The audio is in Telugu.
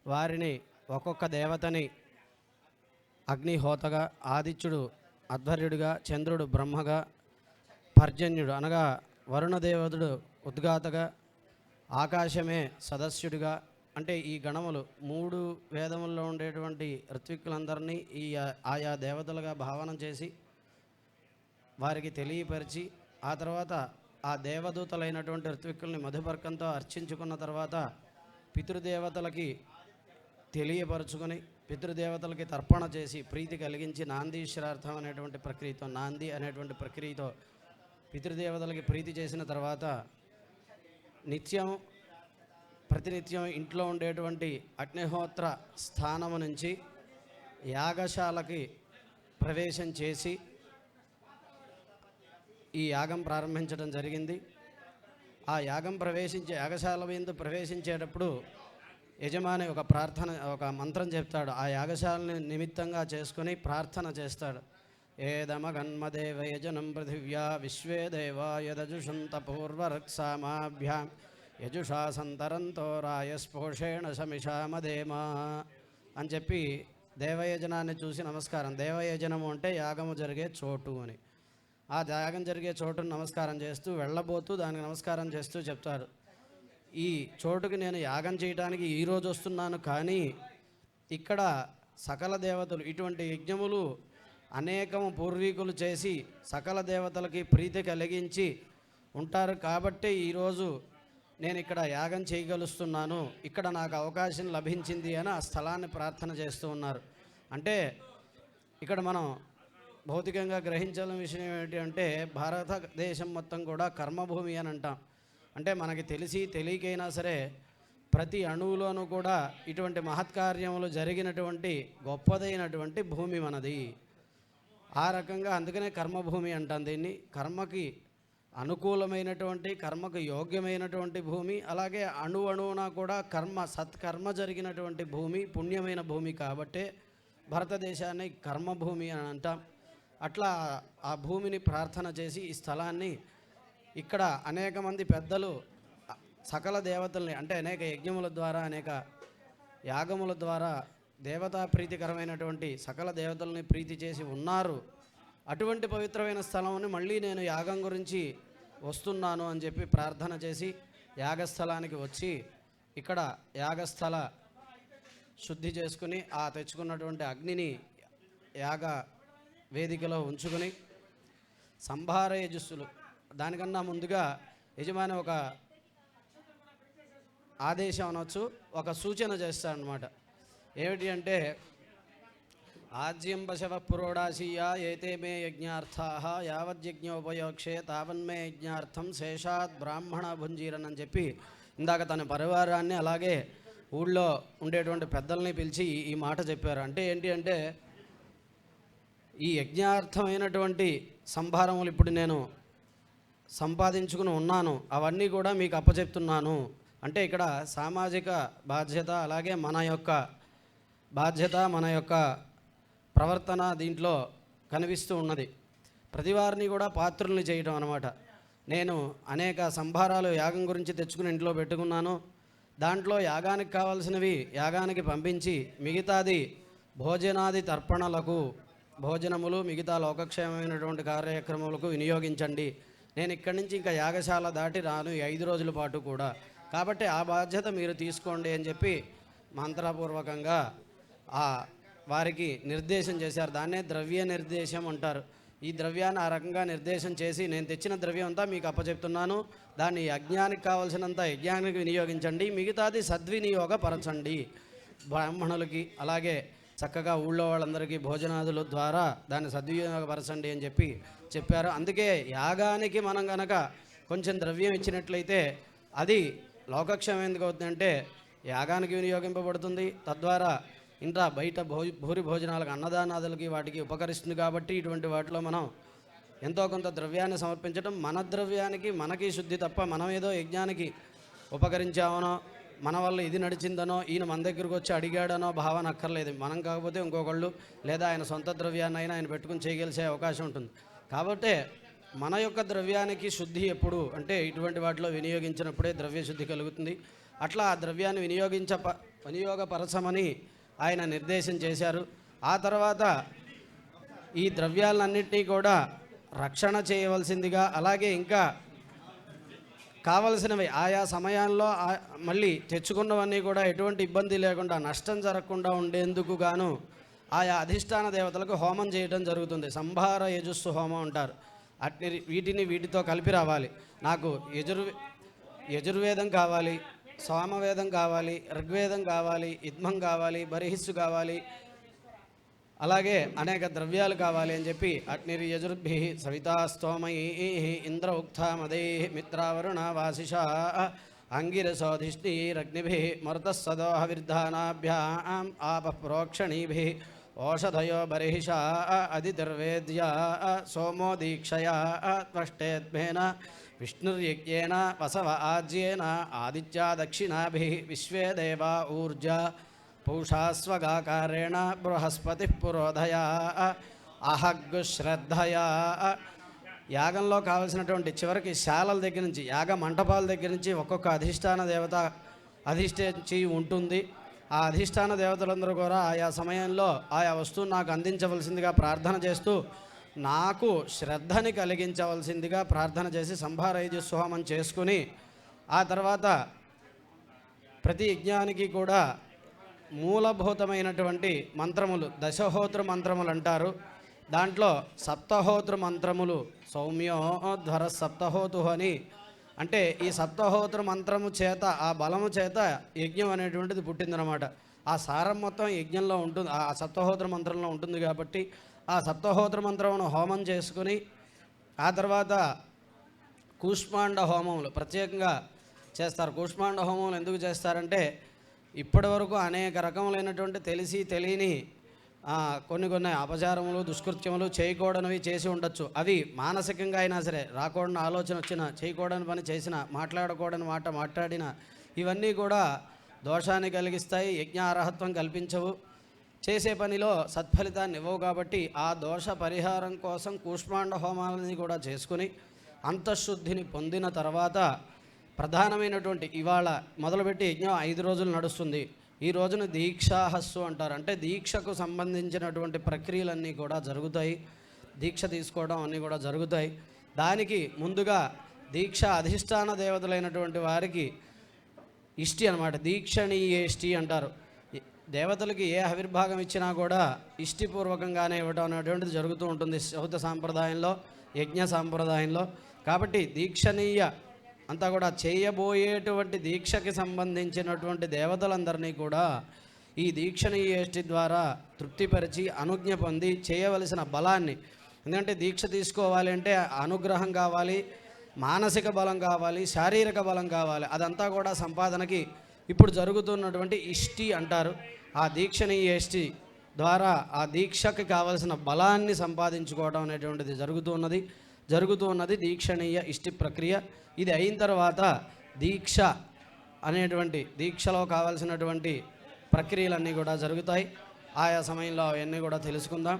వారిని ఒక్కొక్క దేవతని అగ్నిహోతగా, ఆదిత్యుడు అధ్వర్యుడిగా, చంద్రుడు బ్రహ్మగా, పర్జన్యుడు అనగా వరుణదేవతుడు ఉద్గాతగా, ఆకాశమే సదస్యుడిగా, అంటే ఈ గణములు 3 వేదముల్లో ఉండేటువంటి ఋత్విక్కులందరినీ ఆయా దేవతలుగా భావన చేసి వారికి తెలియపరిచి ఆ తర్వాత ఆ దేవదూతలైనటువంటి ఋత్విక్కుల్ని మధుపర్కంతో అర్చించుకున్న తర్వాత పితృదేవతలకి తెలియపరుచుకొని పితృదేవతలకి తర్పణ చేసి ప్రీతి కలిగించి నాందీశ్వరార్థం అనేటువంటి ప్రక్రియతో, నాంది అనేటువంటి ప్రక్రియతో పితృదేవతలకి ప్రీతి చేసిన తర్వాత ప్రతినిత్యం ఇంట్లో ఉండేటువంటి అగ్నిహోత్ర స్థానము నుంచి యాగశాలకి ప్రవేశం చేసి ఈ యాగం ప్రారంభించడం జరిగింది. ఆ యాగశాల మీద ప్రవేశించేటప్పుడు యజమాని ఒక మంత్రం చెప్తాడు. ఆ యాగశాలని నిమిత్తంగా చేసుకుని ప్రార్థన చేస్తాడు. ఏదమగన్మదేవయజనం పృథివ్యా విశ్వే దేవా యదజుషంత పూర్వరక్సామాభ్యాం యజుషా సంతరంతో రాయస్పోషేణ సమిషామదేమా అని చెప్పి దేవయజనాన్ని చూసి నమస్కారం. దేవయజనము అంటే యాగము జరిగే చోటు అని. ఆ యాగం జరిగే చోటును నమస్కారం చేస్తూ వెళ్ళబోతూ దానికి నమస్కారం చేస్తూ చెప్తారు, ఈ చోటుకి నేను యాగం చేయడానికి ఈరోజు వస్తున్నాను, కానీ ఇక్కడ సకల దేవతలు ఇటువంటి యజ్ఞములు అనేకము పూర్వీకులు చేసి సకల దేవతలకి ప్రీతి కలిగించి ఉంటారు కాబట్టి ఈరోజు నేను ఇక్కడ యాగం చేయగలుస్తున్నాను, ఇక్కడ నాకు అవకాశం లభించింది అని ఆ స్థలాన్ని ప్రార్థన చేస్తూ ఉన్నారు. అంటే ఇక్కడ మనం భౌతికంగా గ్రహించాలని విషయం ఏమిటి అంటే భారతదేశం మొత్తం కూడా కర్మభూమి అని అంటాం. అంటే మనకి తెలియకైనా సరే ప్రతి అణువులోనూ కూడా ఇటువంటి మహత్కార్యములు జరిగినటువంటి గొప్పదైనటువంటి భూమి మనది. ఆ రకంగా అందుకనే కర్మభూమి అంటాం దీన్ని. కర్మకి అనుకూలమైనటువంటి, కర్మకు యోగ్యమైనటువంటి భూమి, అలాగే అణువున కూడా సత్కర్మ జరిగినటువంటి భూమి, పుణ్యమైన భూమి కాబట్టే భారతదేశాన్ని కర్మభూమి అని అంటాం. అట్లా ఆ భూమిని ప్రార్థన చేసి ఈ స్థలాన్ని ఇక్కడ అనేక మంది పెద్దలు సకల దేవతల్ని అంటే అనేక యజ్ఞముల ద్వారా, అనేక యాగముల ద్వారా దేవతా ప్రీతికరమైనటువంటి సకల దేవతల్ని ప్రీతి చేసి ఉన్నారు. అటువంటి పవిత్రమైన స్థలంని మళ్ళీ నేను యాగం గురించి వస్తున్నాను అని చెప్పి ప్రార్థన చేసి యాగస్థలానికి వచ్చి ఇక్కడ యాగస్థల శుద్ధి చేసుకుని ఆ తెచ్చుకున్నటువంటి అగ్నిని యాగ వేదికలో ఉంచుకొని సంభార యజస్సులు, దానికన్నా ముందుగా యజమాని ఒక ఆదేశం అనొచ్చు, ఒక సూచన చేస్తాడనమాట. ఏమిటి అంటే ఆజ్యం బశవ పురోడాశీయా ఏతే మే యజ్ఞార్థా యావద్యజ్ఞోపయోక్షే తావన్మే యజ్ఞార్థం శేషాత్ బ్రాహ్మణ భుంజీరన్ అని చెప్పి ఇందాక తన పరివారాన్ని అలాగే ఊళ్ళో ఉండేటువంటి పెద్దల్ని పిలిచి ఈ మాట చెప్పారు. అంటే ఏంటి అంటే ఈ యజ్ఞార్థమైనటువంటి సంభారములు ఇప్పుడు నేను సంపాదించుకుని ఉన్నాను, అవన్నీ కూడా మీకు అప్పచెప్తున్నాను. అంటే ఇక్కడ సామాజిక బాధ్యత, అలాగే మన యొక్క బాధ్యత, మన యొక్క ప్రవర్తన దీంట్లో కనిపిస్తూ ఉన్నది. ప్రతివారిని కూడా పాత్రుల్ని చేయడం అన్నమాట. నేను అనేక సంభారాలు యాగం గురించి తెచ్చుకుని ఇంట్లో పెట్టుకున్నాను. దాంట్లో యాగానికి కావాల్సినవి యాగానికి పంపించి మిగతాది భోజనాది తర్పణలకు, భోజనములు, మిగతా లోకక్షేమమైనటువంటి కార్యక్రమాలకు వినియోగించండి. నేను ఇక్కడి నుంచి ఇంకా యాగశాల దాటి రాను 5 రోజుల పాటు కూడా, కాబట్టి ఆ బాధ్యత మీరు తీసుకోండి అని చెప్పి మంత్రపూర్వకంగా వారికి నిర్దేశం చేశారు. దాన్నే ద్రవ్య నిర్దేశం అంటారు. ఈ ద్రవ్యాన్ని ఆ రకంగా నిర్దేశం చేసి నేను తెచ్చిన ద్రవ్యం అంతా మీకు అప్పచెప్తున్నాను, దాన్ని యజ్ఞానికి కావాల్సినంత యజ్ఞానికి వినియోగించండి, మిగతాది సద్వినియోగపరచండి బ్రాహ్మణులకి, అలాగే చక్కగా ఊళ్ళో వాళ్ళందరికీ భోజనాదుల ద్వారా దాన్ని సద్వినియోగపరచండి అని చెప్పారు. అందుకే యాగానికి మనం కనుక కొంచెం ద్రవ్యం ఇచ్చినట్లయితే అది లోకక్షేమం ఎందుకు అవుతుందంటే యాగానికి వినియోగింపబడుతుంది, తద్వారా ఇంత బయట భూరి భోజనాలకు, అన్నదానాదులకి వాటికి ఉపకరిస్తుంది. కాబట్టి ఇటువంటి వాటిలో మనం ఎంతో కొంత ద్రవ్యాన్ని సమర్పించడం, మన ద్రవ్యానికి మనకి శుద్ధి తప్ప మనం ఏదో యజ్ఞానికి ఉపకరించామనో, మన వల్ల ఇది నడిచిందనో, ఈయన మన దగ్గరకు వచ్చి అడిగాడనో భావన అక్కర్లేదు. మనం కాకపోతే ఇంకొకళ్ళు, లేదా ఆయన సొంత ద్రవ్యాన్ని అయినా ఆయన పెట్టుకుని చేయగలిసే అవకాశం ఉంటుంది. కాబట్టి మన యొక్క ద్రవ్యానికి శుద్ధి ఎప్పుడు అంటే ఇటువంటి వాటిలో వినియోగించినప్పుడే ద్రవ్య శుద్ధి కలుగుతుంది. అట్లా ఆ ద్రవ్యాన్ని వినియోగపరచమని ఆయన నిర్దేశం చేశారు. ఆ తర్వాత ఈ ద్రవ్యాలన్నింటినీ కూడా రక్షణ చేయవలసిందిగా, అలాగే ఇంకా కావలసినవి ఆయా సమయాల్లో మళ్ళీ తెచ్చుకున్నవన్నీ కూడా ఎటువంటి ఇబ్బంది లేకుండా నష్టం జరగకుండా ఉండేందుకు గాను ఆయా అధిష్టాన దేవతలకు హోమం చేయడం జరుగుతుంది. సంభార యజుస్సు హోమం అంటారు. వీటితో కలిపి రావాలి. నాకు యజుర్వేదం కావాలి, సామవేదం కావాలి, ఋగ్వేదం కావాలి, యుద్మం కావాలి, బరిహిస్సు కావాలి, అలాగే అనేక ద్రవ్యాలు కావాలి అని చెప్పి అగ్నిర్యజుర్భి సవితా స్తోమై ఇంద్ర ఉక్థామదై మిత్రావరుణ వాసిషా అంగిరసోధిష్ణీరగ్నిభి మరుతస్సదోహ విర్ధానాభ్యాం ఆప ప్రోక్షణీభి ఓషధయో బర్హిషా అదితిర్వేద్యా సోమో దీక్షయా త్వష్టేద్మేన విష్ణుర్యజ్ఞేన వసవ ఆజ్యేన ఆదిత్యా దక్షిణాభి విశ్వే దేవా ఊర్జా పూషాస్వగాకారేణ బృహస్పతి పురోధయా అహగ్గు శ్రద్ధయా. యాగంలో కావలసినటువంటి చివరికి శాలల దగ్గర నుంచి, యాగ మంటపాల దగ్గర నుంచి ఒక్కొక్క అధిష్టాన దేవత అధిష్ఠించి ఉంటుంది. ఆ అధిష్టాన దేవతలందరూ కూడా ఆయా సమయంలో ఆయా వస్తువును నాకు అందించవలసిందిగా ప్రార్థన చేస్తూ, నాకు శ్రద్ధని కలిగించవలసిందిగా ప్రార్థన చేసి సంభారయజుస్సు హోమం చేసుకుని, ఆ తర్వాత ప్రతి యజ్ఞానికి కూడా మూలభూతమైనటువంటి మంత్రములు దశహోతృ మంత్రములు అంటారు. దాంట్లో సప్తహోతృ మంత్రములు సౌమ్యోధ్వర సప్తహోతు అని, అంటే ఈ సప్తహోతృ మంత్రము చేత, ఆ బలము చేత యజ్ఞం అనేటువంటిది పుట్టిందనమాట. ఆ సారం మొత్తం యజ్ఞంలో ఉంటుంది, ఆ సప్తహోతృ మంత్రంలో ఉంటుంది. కాబట్టి ఆ సప్తహోతృ మంత్రమును హోమం చేసుకుని, ఆ తర్వాత కూష్మాండ హోమములు ప్రత్యేకంగా చేస్తారు. కూష్మాండ హోమములు ఎందుకు చేస్తారంటే, ఇప్పటి వరకు అనేక రకములైనటువంటి తెలిసి తెలియని కొన్ని అపచారములు, దుష్కృత్యములు చేయకూడనివి చేసి ఉండొచ్చు. అవి మానసికంగా అయినా సరే, రాకూడని ఆలోచన వచ్చినా, చేయకూడని పని చేసినా, మాట్లాడకూడని మాట మాట్లాడినా, ఇవన్నీ కూడా దోషాన్ని కలిగిస్తాయి, యజ్ఞ అర్హత్వం కల్పించవు, చేసే పనిలో సత్ఫలితాన్ని ఇవ్వవు. కాబట్టి ఆ దోష పరిహారం కోసం కూష్మాండ హోమాలని కూడా చేసుకుని అంతఃశుద్ధిని పొందిన తర్వాత ప్రధానమైనటువంటి ఇవాళ మొదలుపెట్టి యజ్ఞం 5 రోజులు నడుస్తుంది. ఈ రోజున దీక్షాహస్సు అంటారు. అంటే దీక్షకు సంబంధించినటువంటి ప్రక్రియలన్నీ కూడా జరుగుతాయి. దీక్ష తీసుకోవడం అన్నీ కూడా జరుగుతాయి. దానికి ముందుగా దీక్ష అధిష్టాన దేవతలైనటువంటి వారికి ఇష్టి అనమాట, దీక్షణీయేష్టి అంటారు. దేవతలకి ఏ ఆవిర్భాగం ఇచ్చినా కూడా ఇష్టిపూర్వకంగానే ఇవ్వడం అనేటువంటిది జరుగుతూ ఉంటుంది శౌత సాంప్రదాయంలో, యజ్ఞ సాంప్రదాయంలో. కాబట్టి దీక్షణీయ అంతా కూడా చేయబోయేటువంటి దీక్షకి సంబంధించినటువంటి దేవతలందరినీ కూడా ఈ దీక్షణీయేష్టి ద్వారా తృప్తిపరిచి అనుజ్ఞ పొంది చేయవలసిన బలాన్ని, ఎందుకంటే దీక్ష తీసుకోవాలి అంటే అనుగ్రహం కావాలి, మానసిక బలం కావాలి, శారీరక బలం కావాలి. అదంతా కూడా సంపాదనకి ఇప్పుడు జరుగుతున్నటువంటి ఇష్టి అంటారు. ఆ దీక్షణీయేష్టి ద్వారా ఆ దీక్షకి కావలసిన బలాన్ని సంపాదించుకోవడం అనేటువంటిది జరుగుతూ ఉన్నది దీక్షణీయ ఇష్టి ప్రక్రియ. ఇది అయిన తర్వాత దీక్ష అనేటువంటి దీక్షలో కావాల్సినటువంటి ప్రక్రియలన్నీ కూడా జరుగుతాయి. ఆయా సమయంలో అవన్నీ కూడా తెలుసుకుందాం.